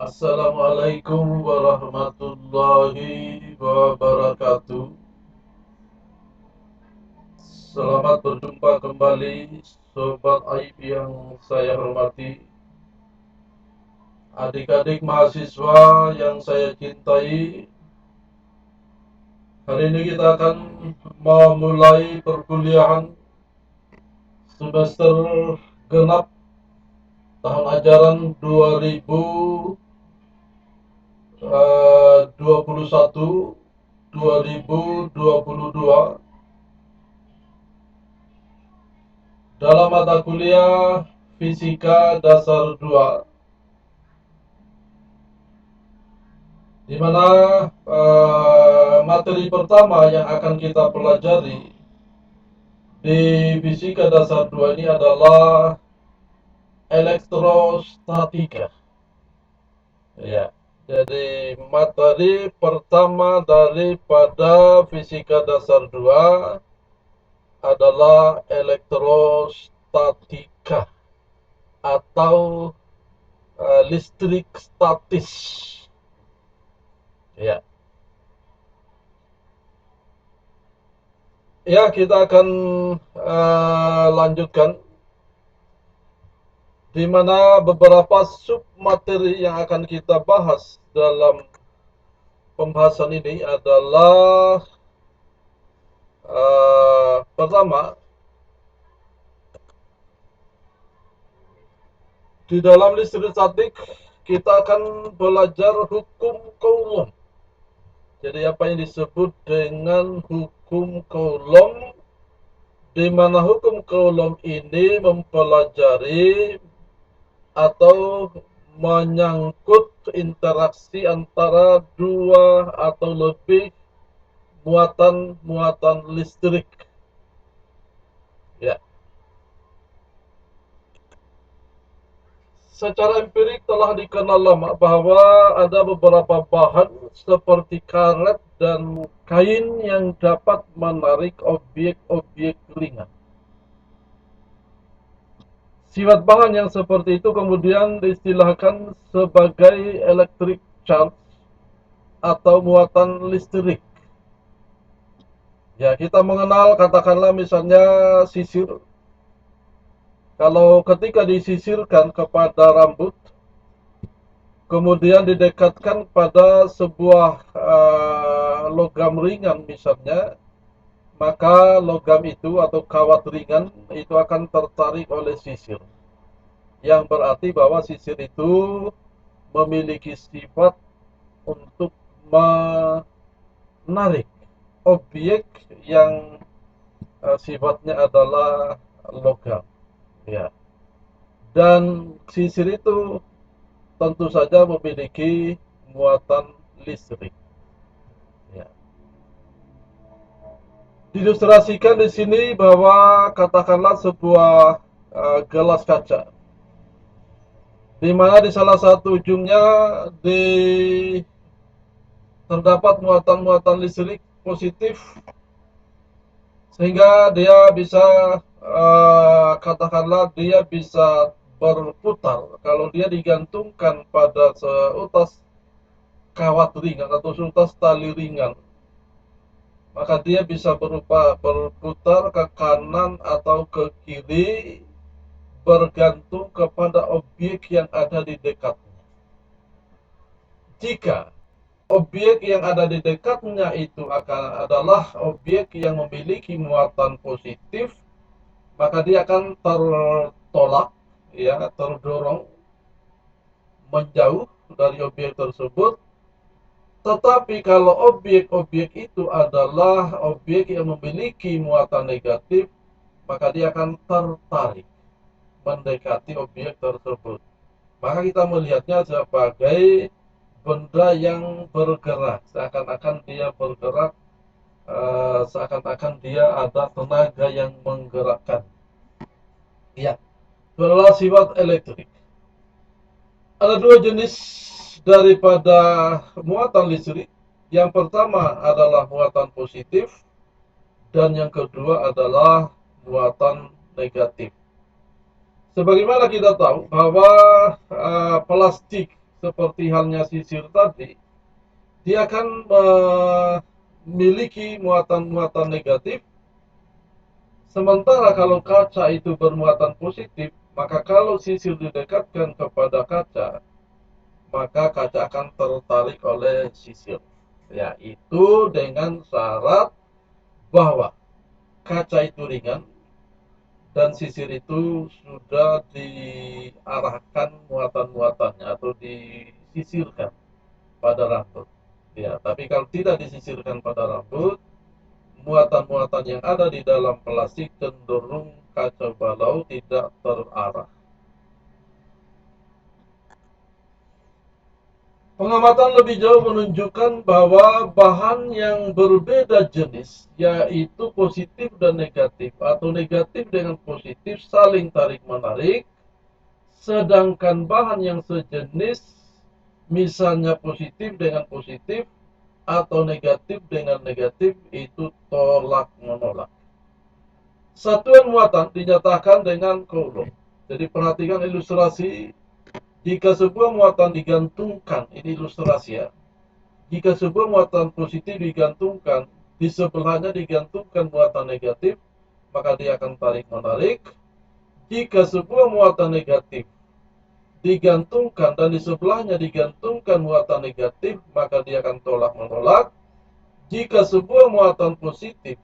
Assalamualaikum warahmatullahi wabarakatuh. Selamat berjumpa kembali, Sobat Aib yang saya hormati, adik-adik mahasiswa yang saya cintai. Hari ini kita akan memulai perkuliahan semester genap tahun ajaran 2021 2022 dalam mata kuliah Fisika Dasar 2, di mana materi pertama yang akan kita pelajari di Fisika Dasar 2 ini adalah elektrostatika. Ya, jadi materi pertama daripada Fisika Dasar 2 adalah elektrostatika atau listrik statis. Ya. Ya, kita akan lanjutkan, di mana beberapa sub materi yang akan kita bahas dalam pembahasan ini adalah pertama, di dalam listrik statik kita akan belajar hukum Coulomb. Jadi apa yang disebut dengan hukum Coulomb, di mana hukum Coulomb ini mempelajari atau menyangkut interaksi antara dua atau lebih muatan listrik. Ya. Secara empirik telah dikenal lama bahwa ada beberapa bahan seperti karet dan kain yang dapat menarik objek-objek ringan. Sifat bahan yang seperti itu kemudian diistilahkan sebagai electric charge atau muatan listrik. Ya, kita mengenal katakanlah misalnya sisir. Kalau ketika disisirkan kepada rambut, kemudian didekatkan pada sebuah logam ringan misalnya, maka logam itu atau kawat ringan itu akan tertarik oleh sisir. Yang berarti bahwa sisir itu memiliki sifat untuk menarik objek yang sifatnya adalah logam. Ya. Dan sisir itu tentu saja memiliki muatan listrik. Ya. Diilustrasikan di sini bahwa katakanlah sebuah gelas kaca, di mana di salah satu ujungnya terdapat muatan-muatan listrik positif, sehingga dia bisa katakanlah dia bisa berputar. Kalau dia digantungkan pada seutas kawat ringan atau seutas tali ringan, maka dia bisa berputar ke kanan atau ke kiri bergantung kepada objek yang ada di dekatnya. Jika objek yang ada di dekatnya itu adalah objek yang memiliki muatan positif, maka dia akan tertolak, ya, terdorong menjauh dari objek tersebut. Tetapi kalau objek-objek itu adalah objek yang memiliki muatan negatif, maka dia akan tertarik mendekati objek tersebut. Maka kita melihatnya sebagai benda yang bergerak, seakan-akan dia bergerak, seakan-akan dia ada tenaga yang menggerakkan. Ya, itulah sifat elektrik. Ada dua jenis daripada muatan listrik. Yang pertama adalah muatan positif, dan yang kedua adalah muatan negatif. Sebagaimana kita tahu bahwa plastik seperti halnya sisir tadi, dia akan memiliki muatan-muatan negatif. Sementara kalau kaca itu bermuatan positif, maka kalau sisir didekatkan kepada kaca, maka kaca akan tertarik oleh sisir. Yaitu dengan syarat bahwa kaca itu ringan dan sisir itu sudah diarahkan muatan-muatannya atau disisirkan pada rambut. Tapi kalau tidak disisirkan pada rambut, muatan-muatan yang ada di dalam plastik cenderung kacau balau, tidak terarah. Pengamatan lebih jauh menunjukkan bahwa bahan yang berbeda jenis, yaitu positif dan negatif, atau negatif dengan positif saling tarik-menarik, sedangkan bahan yang sejenis, misalnya positif dengan positif, atau negatif dengan negatif, itu tolak-menolak. Satuan muatan dinyatakan dengan coulomb. Jadi perhatikan ilustrasi. Jika sebuah muatan digantungkan, ini ilustrasi ya. Jika sebuah muatan positif digantungkan, di sebelahnya digantungkan muatan negatif, maka dia akan tarik-menarik. Jika sebuah muatan negatif digantungkan dan di sebelahnya digantungkan muatan negatif, maka dia akan tolak-menolak. Jika sebuah muatan positif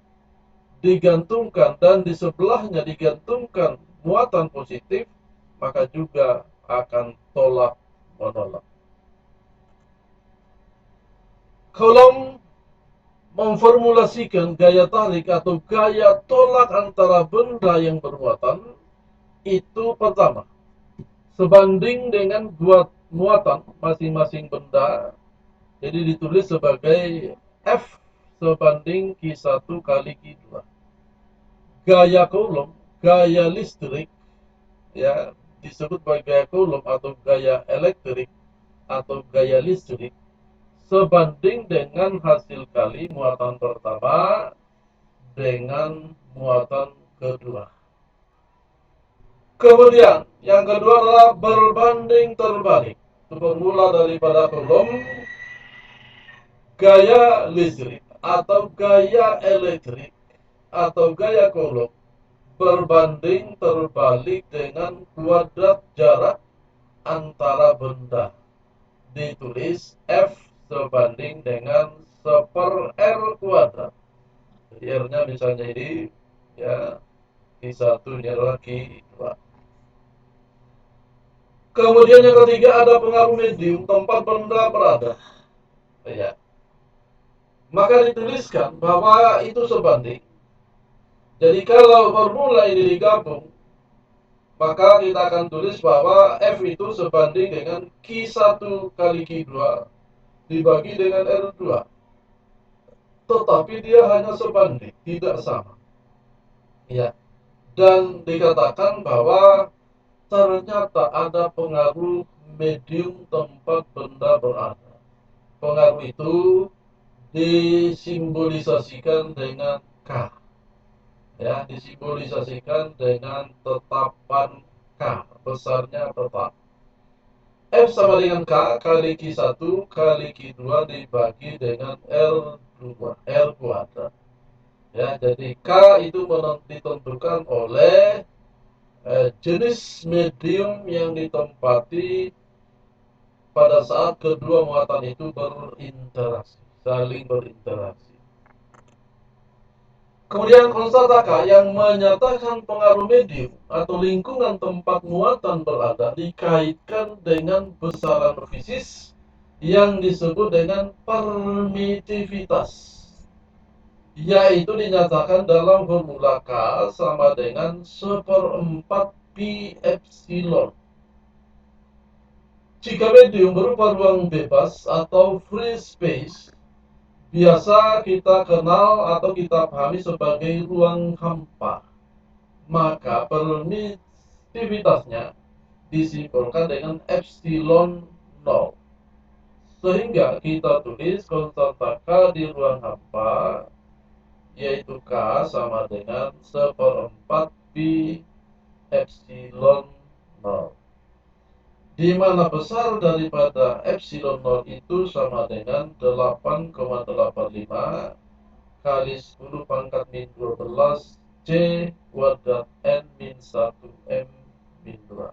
digantungkan dan di sebelahnya digantungkan muatan positif, maka juga akan tolak-menolak. Coulomb memformulasikan gaya tarik atau gaya tolak antara benda yang bermuatan itu pertama, sebanding dengan muatan masing-masing benda. Jadi ditulis sebagai F sebanding Q1 kali Q2. Gaya Coulomb, gaya listrik, ya, disebut sebagai gaya Coulomb atau gaya elektrik atau gaya listrik, sebanding dengan hasil kali muatan pertama dengan muatan kedua. Kemudian yang kedua adalah berbanding terbalik. Itu bermula daripada Coulomb, gaya listrik atau gaya elektrik atau gaya Coulomb berbanding terbalik dengan kuadrat jarak antara benda. Ditulis F sebanding dengan 1/R kuadrat. Jadi R-nya misalnya ini, ya, Q1 ini adalah Q2. Kemudian yang ketiga ada pengaruh medium tempat benda berada. Ya. Maka dituliskan bahwa itu sebanding. Jadi kalau formula ini digabung, maka kita akan tulis bahwa F itu sebanding dengan Q1 kali Q2 dibagi dengan R2. Tetapi dia hanya sebanding, tidak sama. Ya. Dan dikatakan bahwa ternyata ada pengaruh medium tempat benda berada. Pengaruh itu disimbolisasikan dengan K. Ya, disimbolisasikan dengan tetapan K, besarnya tetap. F sama dengan K kali Q1 kali Q2 dibagi dengan R2, R kuadrat. Ya, jadi K itu ditentukan oleh jenis medium yang ditempati pada saat kedua muatan itu berinteraksi, saling berinteraksi. Kemudian konstanta K yang menyatakan pengaruh medium atau lingkungan tempat muatan berada dikaitkan dengan besaran fisis yang disebut dengan permitivitas, yaitu dinyatakan dalam formula K sama dengan 1/4 pi epsilon. Jika medium berupa ruang bebas atau free space, biasa kita kenal atau kita pahami sebagai ruang hampa, maka permitivitasnya disimbolkan dengan epsilon 0. Sehingga kita tulis konstanta K di ruang hampa, yaitu K sama dengan 1/4 pi epsilon 0. di mana besar daripada epsilon 0 itu sama dengan 8,85 kali 10 pangkat min 12 C kuadrat N min 1 M min 2.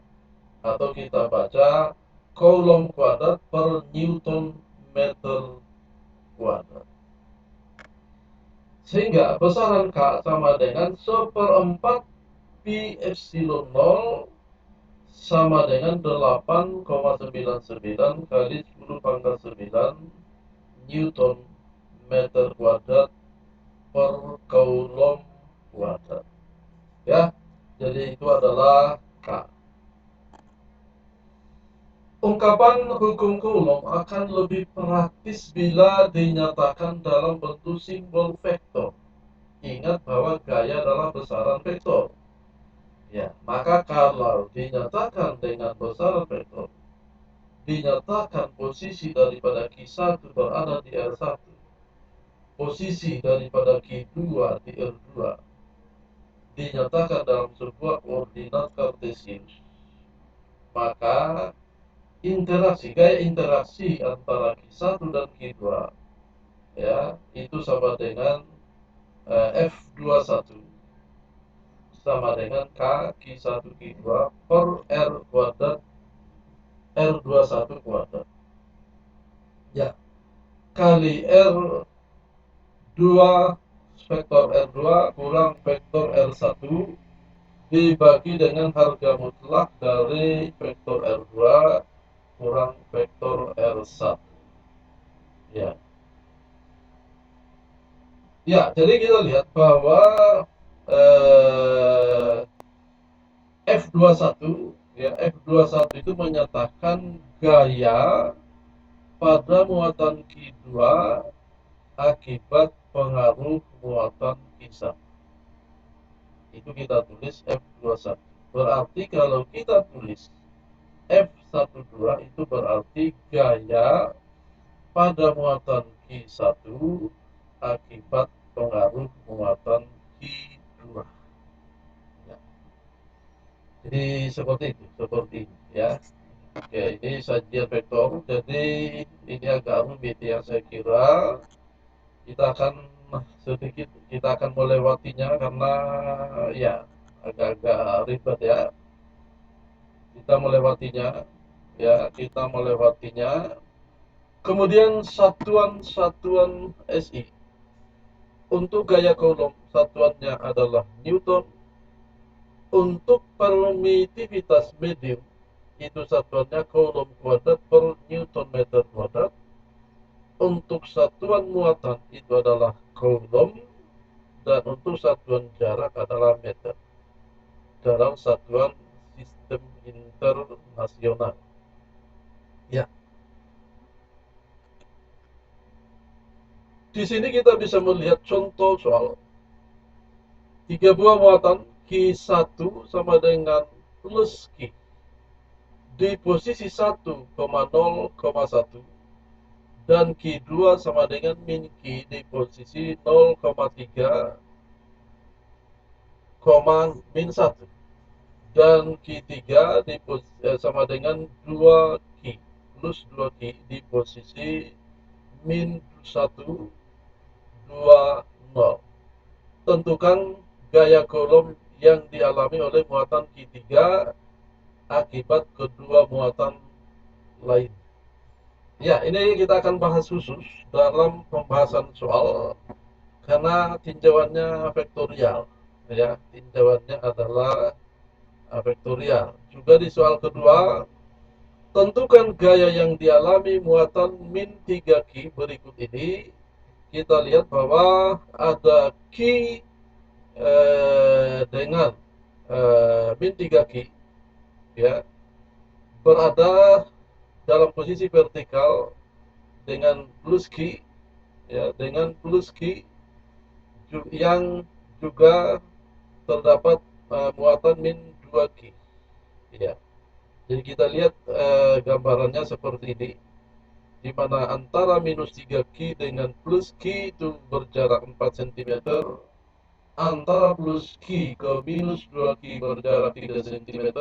Atau kita baca Coulomb kuadrat per Newton meter kuadrat. Sehingga besaran K sama dengan 1/4 Pi epsilon 0 sama dengan 8,99 kali 10 pangkat 9 Newton meter kuadrat per Coulomb kuadrat. Ya, jadi itu adalah K. Ungkapan hukum Coulomb akan lebih praktis bila dinyatakan dalam bentuk simbol vektor. Ingat bahwa gaya adalah besaran vektor. Ya, maka kalau dinyatakan dengan besaran vektor, dinyatakan posisi daripada Q1 berada di R1, posisi daripada Q2 di R2, dinyatakan dalam sebuah koordinat kartesius, maka gaya interaksi antara Q1 dan Q2 ya itu sama dengan F21 sama dengan K Q1 Q2 per R kuadrat R21 kuadrat ya kali R2 vektor R2 kurang vektor R1 dibagi dengan harga mutlak dari vektor R2 kurang vektor R1 ya. Ya, jadi kita lihat bahwa F21 ya F21 itu menyatakan gaya pada muatan Q2 akibat pengaruh muatan Q1. Itu kita tulis F21. Berarti kalau kita tulis F12 itu berarti gaya pada muatan Q1 akibat pengaruh muatan Q2. Ya. Jadi seperti ini ya. Oke, ini sajian vektor. Jadi ini agak rumit ya saya kira. Kita akan melewatinya karena ya agak-agak ribet ya. Kita melewatinya. Kemudian satuan-satuan SI. Untuk gaya Coulomb satuannya adalah Newton. Untuk permitivitas medium itu satuannya Coulomb kuadrat per Newton meter kuadrat. Untuk satuan muatan itu adalah Coulomb dan untuk satuan jarak adalah meter dalam satuan sistem internasional. Ya. Di sini kita bisa melihat contoh soal 3 buah muatan Q1 sama dengan plus Q di posisi 1,0,1 dan Q2 sama dengan min Q di posisi 0,3, min 1 dan Q3 sama dengan 2 Q plus 2 Q di posisi min 1, 2, 0. Tentukan gaya Coulomb yang dialami oleh muatan Q3 akibat kedua muatan lain. Ya, ini kita akan bahas khusus dalam pembahasan soal karena tinjauannya vektorial. Ya, tinjauannya adalah vektorial. Juga di soal kedua, tentukan gaya yang dialami muatan min 3Q berikut ini. Kita lihat bahwa ada Q dengan min 3Q ya berada dalam posisi vertikal dengan plus Q ya dengan plus Q yang juga terdapat muatan min 2Q ya. Jadi kita lihat gambarannya seperti ini di mana antara minus 3Q dengan plus Q itu berjarak 4 cm, antara plus Q ke minus 2Q berjarak 3 cm,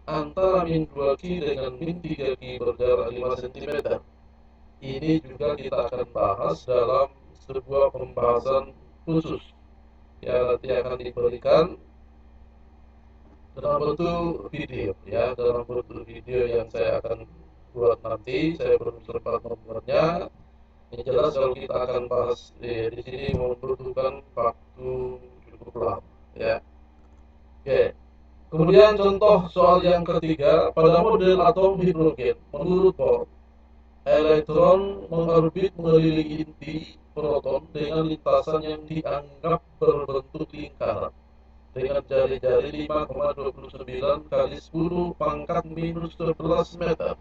antara min 2Q dengan min 3Q berjarak 5 cm. Ini juga kita akan bahas dalam sebuah pembahasan khusus yang nanti akan diberikan dalam bentuk video, ya, dalam bentuk video yang saya akan buat nanti. Saya belum sempat membuatnya. Yang jelas kalau kita akan bahas di sini membutuhkan waktu cukup lama, ya. Oke. Kemudian contoh soal yang ketiga, pada model atom hidrogen, menurut Bohr, elektron mengorbit mengelilingi inti proton dengan lintasan yang dianggap berbentuk lingkaran dengan jari-jari 5,29 kali 10 pangkat minus 11 meter.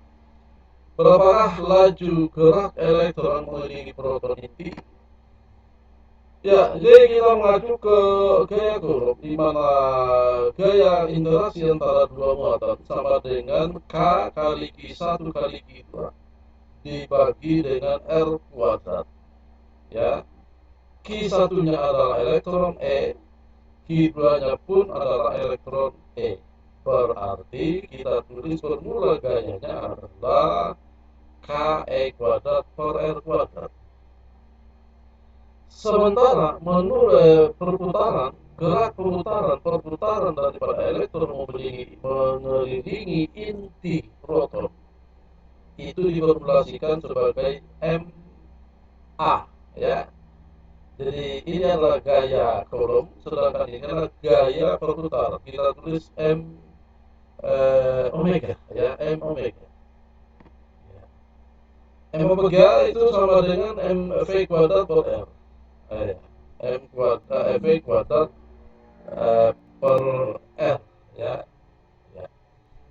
Berapakah laju gerak elektron mengelilingi proton inti? Ya, jadi kita mengacu ke gaya Coulomb, di mana gaya interaksi antara dua muatan sama dengan K kali Q1 kali Q2 dibagi dengan R kuadrat. Ya, Q1-nya adalah elektron E, Q2-nya pun adalah elektron E. Berarti kita tulis formula gayanya adalah KE kuadrat per R kuadrat. Sementara menurut gerak perputaran daripada elektron mengelilingi inti proton itu diformulasikan sebagai MA, ya. Jadi ini adalah gaya Coulomb, sedangkan ini adalah gaya perputaran. Kita tulis M omega, ya, M omega. M omega itu sama dengan mv kuadrat per R. V kuadrat per R, ya. Ya.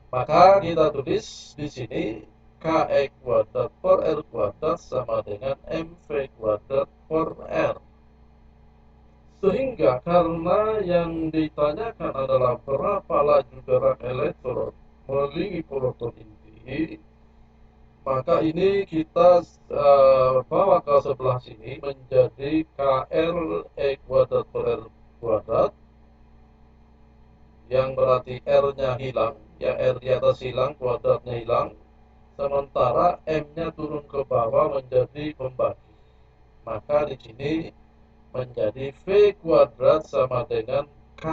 Maka kita tulis di sini KE kuadrat per R kuadrat sama dengan MV kuadrat per R. Sehingga karena yang ditanyakan adalah berapa laju gerak elektron mengelilingi proton inti, maka ini kita bawa ke sebelah sini menjadi KR E kuadrat per R kuadrat, yang berarti R-nya hilang, ya, R di atas hilang, kuadratnya hilang, sementara M-nya turun ke bawah menjadi pembagi. Maka di sini menjadi V kuadrat sama dengan K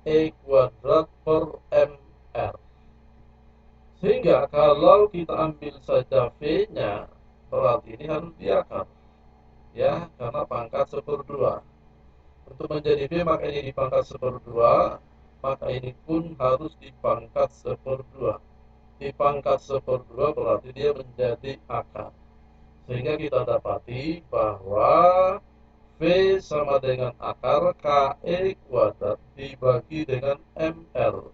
E kuadrat per MR. Sehingga kalau kita ambil saja V-nya, berarti ini harus diakar, ya, karena pangkat 1/2. Untuk menjadi V maka ini dipangkat 1/2, maka ini pun harus dipangkat 1/2. Dipangkat 1/2 berarti dia menjadi akar. Sehingga kita dapati bahwa V sama dengan akar KE kuadrat dibagi dengan MR.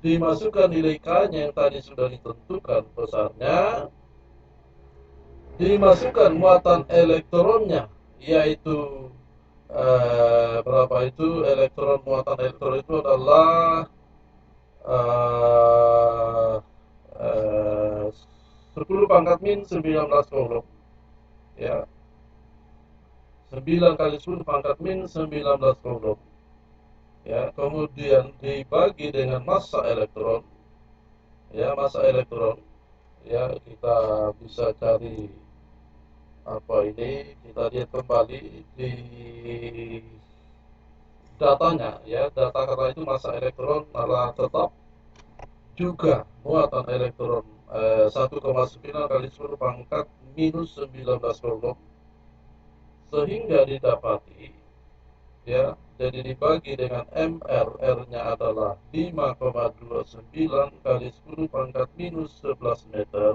Dimasukkan nilai K-nya yang tadi sudah ditentukan besarnya, dimasukkan muatan elektronnya, yaitu berapa itu muatan elektron itu adalah 10 pangkat min 19 coulomb, ya. 9 kali 10 pangkat min 19 coulomb, ya. Kemudian dibagi dengan massa elektron, ya, massa elektron, ya. Kita bisa cari apa ini, kita lihat kembali di datanya, ya, data, karena itu massa elektron adalah tetap juga muatan elektron 1,9 kali 10 pangkat minus 19 coulomb, sehingga didapati, ya, jadi dibagi dengan MR, R-nya adalah 5,29 kali 10 pangkat minus 11 meter.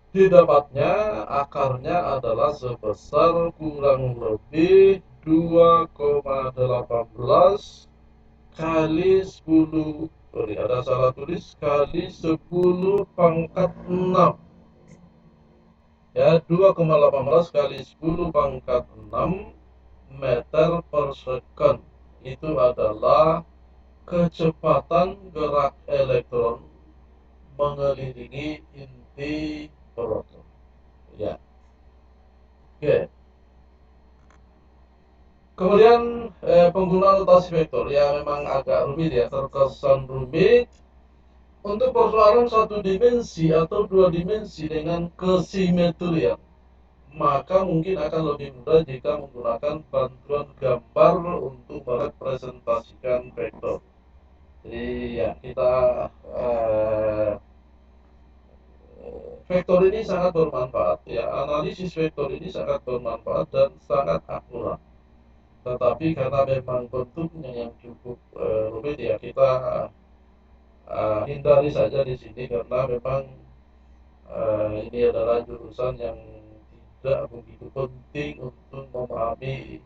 Didapatnya akarnya adalah sebesar kurang lebih 2,18 kali 10, sorry ada salah tulis, kali 10 pangkat 6, ya, 2,18 kali 10 pangkat 6 meter per second. Itu adalah kecepatan gerak elektron mengelilingi inti proton, ya. Oke. Kemudian penggunaan notasi vektor ya memang agak rumit ya, terkesan rumit. Untuk persoalan satu dimensi atau dua dimensi dengan kesimetrian, maka mungkin akan lebih mudah jika menggunakan bantuan gambar untuk merepresentasikan vektor. Jadi ya kita eh, vektor ini sangat bermanfaat ya, analisis vektor ini sangat bermanfaat dan sangat akurat. Tetapi karena memang bentuknya yang cukup rumit ya, kita hindari saja di sini karena memang ini adalah jurusan yang tidak begitu penting untuk memahami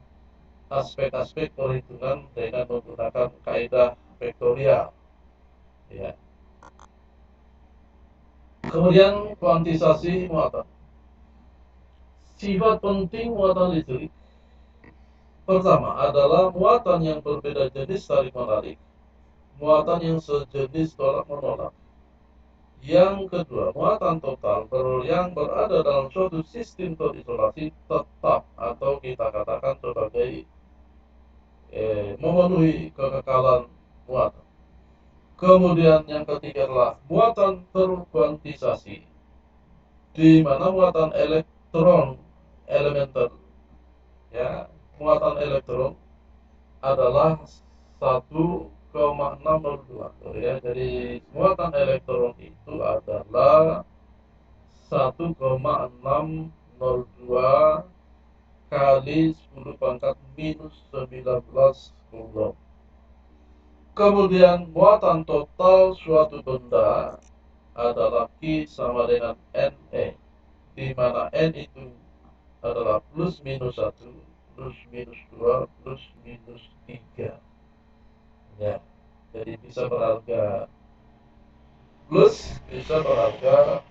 aspek-aspek perhitungan dengan menggunakan kaidah vektorial ya. Kemudian kuantisasi muatan. Sifat penting muatan listrik pertama adalah muatan yang berbeda jenis tarik menarik, muatan yang sejenis tolak menolak. Yang kedua, muatan total yang berada dalam suatu sistem terisolasi tetap atau kita katakan sebagai memenuhi kekekalan muatan. Kemudian yang ketiga adalah muatan terkuantisasi, di mana muatan elektron elementer ya, muatan elektron adalah 1,602 ya. Jadi muatan elektron itu adalah 1,602 kali 10 pangkat minus 19 coulomb. Kemudian muatan total suatu benda adalah Q sama dengan NE, di mana N itu adalah plus minus 1, plus minus 2, plus minus 3 ya. Jadi bisa berharga plus, bisa berharga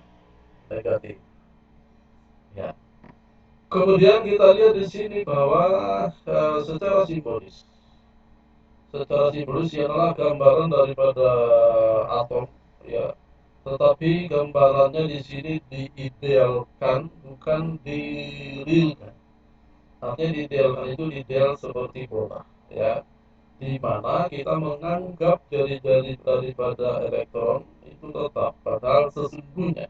negatif ya. Kemudian kita lihat di sini bahwa secara simbolis adalah gambaran daripada atom ya. Tetapi gambarannya di sini diidealkan, bukan direalkan. Artinya diidealkan itu ideal seperti bola ya, di mana kita menganggap jari-jari daripada elektron itu tetap, padahal sesungguhnya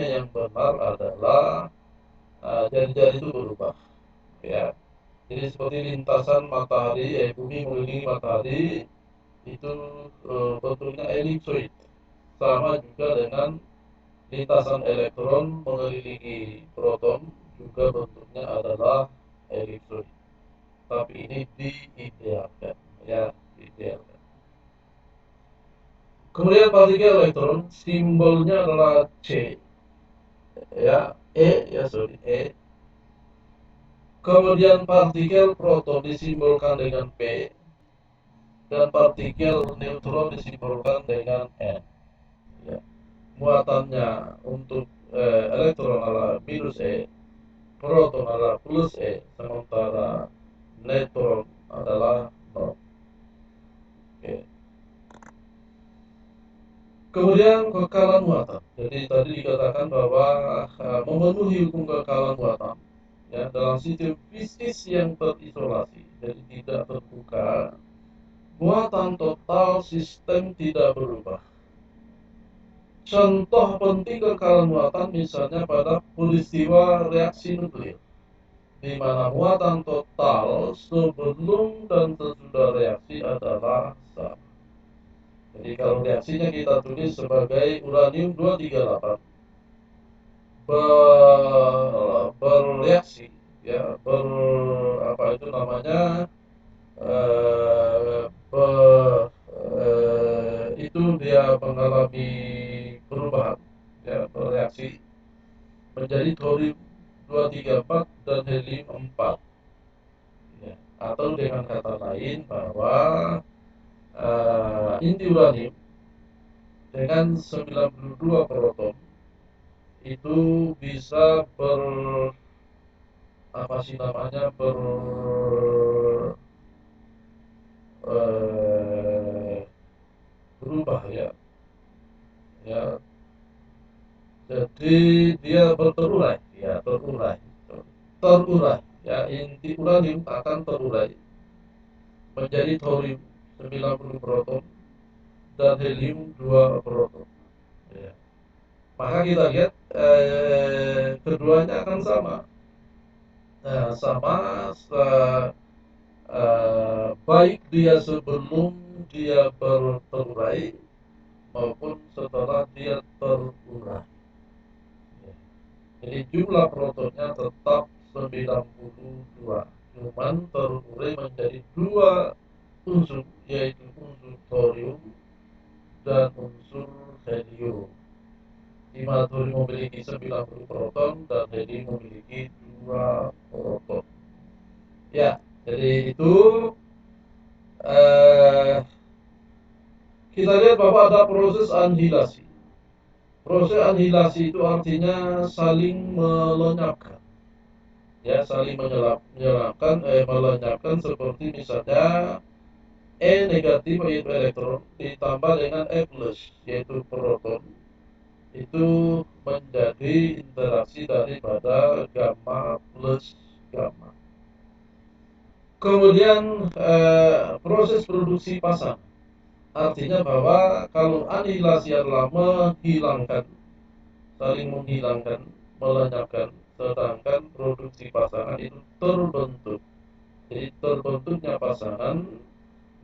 yang benar adalah jari-jari itu berubah ya. Jadi seperti lintasan matahari, bumi mengelilingi matahari itu bentuknya elipsoid, sama juga dengan lintasan elektron mengelilingi proton juga bentuknya adalah elipsoid. Tapi ini diidealkan ya, diidealkan. Kemudian partikel elektron simbolnya adalah C ya, E. Kemudian partikel proton disimbolkan dengan P, dan partikel neutron disimbolkan dengan N ya. Muatannya untuk elektron adalah minus E, proton adalah plus E, sementara neutron adalah nol. Oke. Kemudian kekekalan muatan. Jadi tadi dikatakan bahwa memenuhi hukum kekekalan muatan ya, dalam sistem fisik yang terisolasi, jadi tidak terbuka, muatan total sistem tidak berubah. Contoh penting kekekalan muatan misalnya pada peristiwa reaksi nuklir, di mana muatan total sebelum dan sesudah reaksi adalah sama. Jadi kalau reaksinya kita tulis sebagai uranium 238 bereaksi ya, apa itu namanya, eh, itu dia mengalami perubahan ya, bereaksi menjadi thorium 234 dan helium 4 ya. Atau dengan kata lain bahwa inti uranium dengan 92 proton itu bisa apa sih namanya, eh, berubah ya, ya. Jadi dia terurai ya, inti uranium akan terurai menjadi thorium 90 proton dan helium 2 proton. Ya. Maka kita lihat keduanya akan sama. Nah, sama baik dia sebelum dia terurai maupun setelah dia terurai. Ya. Jadi jumlah protonnya tetap 92, cuman terurai menjadi dua unsur, yaitu unsur thorium dan unsur helium. Di mana thorium memiliki 90 proton dan helium memiliki 2 proton. Ya, jadi itu eh, kita lihat bahwa ada proses anihilasi. Proses anihilasi itu artinya saling melenyapkan, ya, saling melenyapkan seperti misalnya E negatif yaitu elektron ditambah dengan E plus yaitu proton, itu menjadi interaksi daripada gamma plus gamma. Kemudian proses produksi pasang, artinya bahwa kalau anihilasi adalah menghilangkan, saling menghilangkan, melenyapkan, sedangkan produksi pasangan itu terbentuk. Jadi terbentuknya pasangan,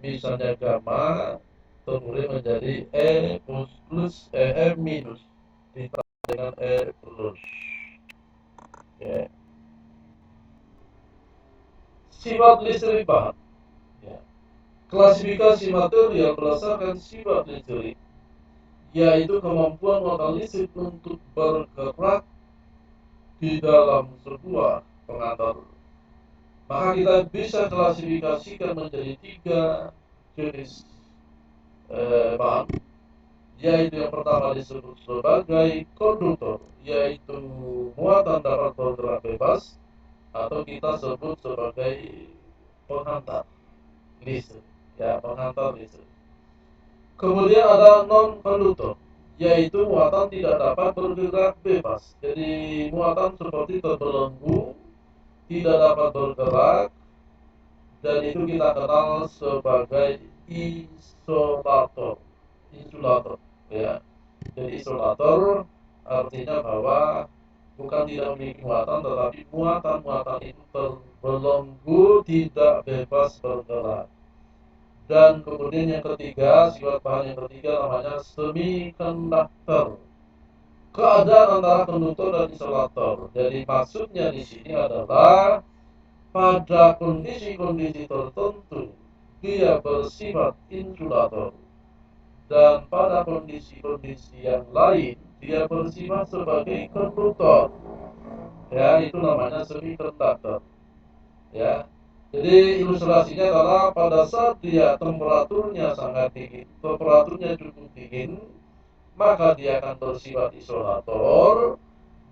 misalnya gamma terurai menjadi E plus E minus ditambah dengan E plus. Ya. Sifat listrik bahan. Ya. Klasifikasi material berdasarkan sifat listrik, yaitu kemampuan muatan listrik untuk bergerak di dalam sebuah pengantar. Maka kita bisa klasifikasikan menjadi tiga jenis bahan, yaitu yang pertama disebut sebagai konduktor, yaitu muatan dapat bergerak bebas, atau kita sebut sebagai penghantar listrik, ya, penghantar listrik. Kemudian ada non konduktor, yaitu muatan tidak dapat bergerak bebas. Jadi muatan seperti terbelenggu, tidak dapat bergerak, dan itu kita kenal sebagai isolator. Insulator, ya. Jadi isolator artinya bahwa bukan tidak memiliki muatan, tetapi muatan-muatan itu terbelenggu, tidak bebas bergerak. Dan kemudian yang ketiga, sifat bahan yang ketiga namanya semiconductor. Keadaan antara konduktor dan isolator. Jadi maksudnya di sini adalah pada kondisi-kondisi tertentu dia bersifat insulator, dan pada kondisi-kondisi yang lain dia bersifat sebagai konduktor. Ya, itu namanya semiconductor. Ya. Jadi ilustrasinya adalah pada saat dia temperaturnya sangat dingin, temperaturnya cukup dingin, maka dia akan bersifat isolator,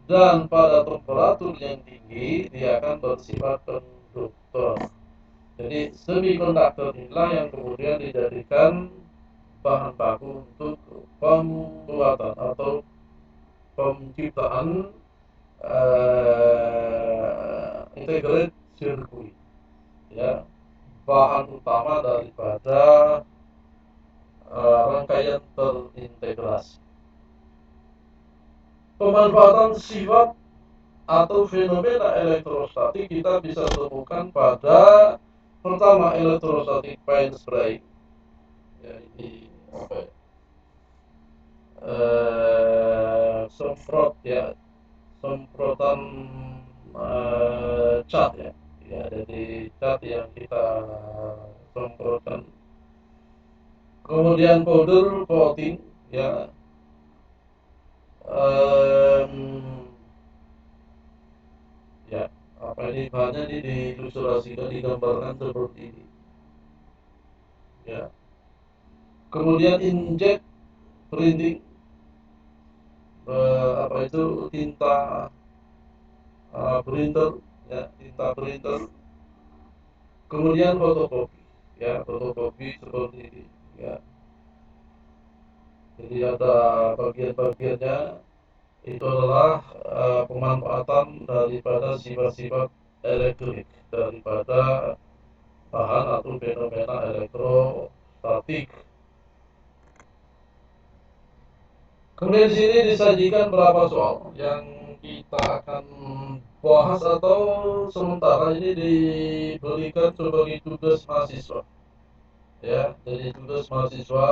dan pada temperatur yang tinggi dia akan bersifat konduktor. Jadi semikonduktor inilah yang kemudian dijadikan bahan baku untuk pembuatan atau penciptaan integrated circuit, ya, bahan utama daripada rangkaian terintegrasi. Pemanfaatan sifat atau fenomena elektrostatik kita bisa temukan pada pertama elektrostatik fine spray, ya, ini apa ya, semprot, ya, semprotan cat, ya, ya, jadi cat yang kita semprotkan. Kemudian powder coating, ya, ya, apa ini bahannya ini diilustrasikan, digambarkan seperti ini, ya. Kemudian inject printing, apa itu, tinta printer, ya, tinta printer. Kemudian fotokopi, ya, fotokopi seperti ini, ya. Jadi ada bagian-bagiannya, itu adalah pemanfaatan daripada sifat-sifat elektrik daripada bahan atau fenomena elektrostatik. Kemudian di sini disajikan beberapa soal yang kita akan bahas atau sementara ini diberikan sebagai tugas mahasiswa. Ya, jadi tugas mahasiswa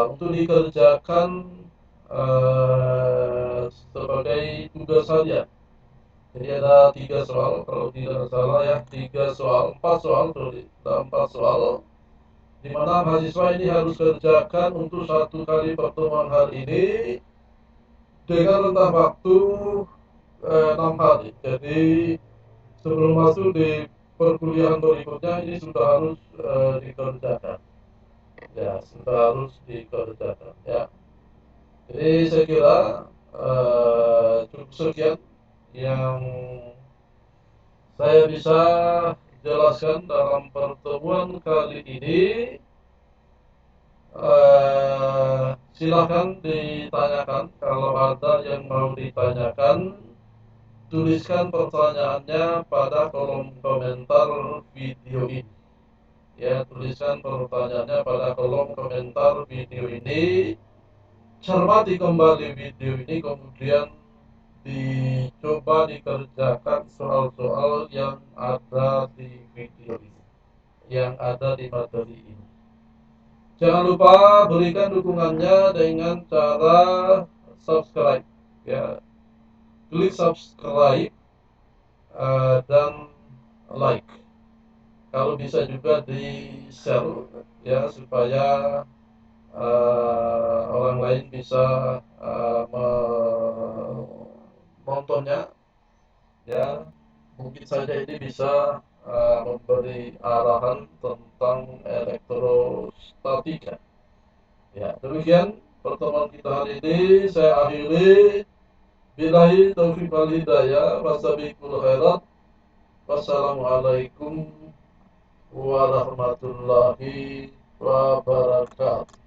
untuk dikerjakan sebagai tugas harian. Jadi ada 3 soal kalau tidak salah ya, 3 soal, 4 soal, sorry, ada 4 soal di mana mahasiswa ini harus kerjakan untuk 1 kali pertemuan hari ini dengan rentang waktu 6 hari. Jadi sebelum masuk di perkuliahan berikutnya ini sudah harus dikerjakan. Ya, sudah harus dikerjakan. Ya. Jadi saya kira cukup sekian yang saya bisa jelaskan dalam pertemuan kali ini. Silahkan ditanyakan kalau ada yang mau ditanyakan, tuliskan pertanyaannya pada kolom komentar video ini. Ya, tuliskan pertanyaannya pada kolom komentar video ini. Cermati kembali video ini, kemudian dicoba dikerjakan soal-soal yang ada di video ini, yang ada di materi ini. Jangan lupa berikan dukungannya dengan cara subscribe, ya, klik subscribe dan like. Kalau bisa juga di share ya supaya orang lain bisa menontonnya, ya. Mungkin saja ini bisa memberi arahan tentang elektrostatika. Ya, demikian pertemuan kita hari ini saya akhiri. Billahi taufiq wal hidayah. Wassalamualaikum khairat. Wassalamualaikum warahmatullahi wabarakatuh.